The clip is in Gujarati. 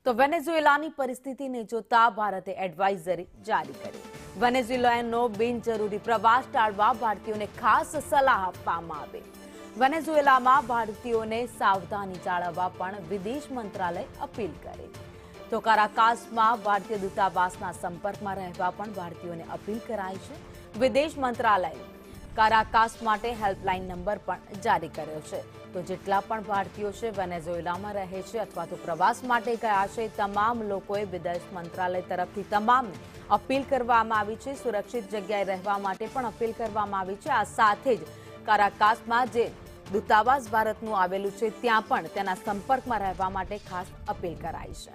તો વેનેઝુએલાની પરિસ્થિતિને જોતા ભારતે એડવાઇઝરી જારી કરી। વેનેઝુએલાનો બિનજરૂરી પ્રવાસ ટાળવા ભારતીયોને ખાસ સલાહ આપવામાં આવી। વેનેઝુએલામાં ભારતીયોને સાવધાની જાળવવા પણ વિદેશ મંત્રાલય અપીલ કરી। તો કારાકાસમાં ભારતીય દૂતાવાસના સંપર્કમાં રહેવા પણ ભારતીયોને અપીલ કરાઈ છે। વિદેશ મંત્રાલયે કારાકાસ માટે હેલ્પલાઇન નંબર પણ જારી કર્યો છે। તો જેટલા પણ ભારતીયો છે વેનેઝુએલામાં રહે છે અથવા તો પ્રવાસ માટે ગયા છે, તમામ લોકોએ વિદેશ મંત્રાલય તરફથી તમામને અપીલ કરવામાં આવી છે। સુરક્ષિત જગ્યાએ રહેવા માટે પણ અપીલ કરવામાં આવી છે। આ સાથે જ કારાકાસમાં જે દૂતાવાસ ભારતનું આવેલું છે ત્યાં પણ તેના સંપર્કમાં રહેવા માટે ખાસ અપીલ કરાઈ છે।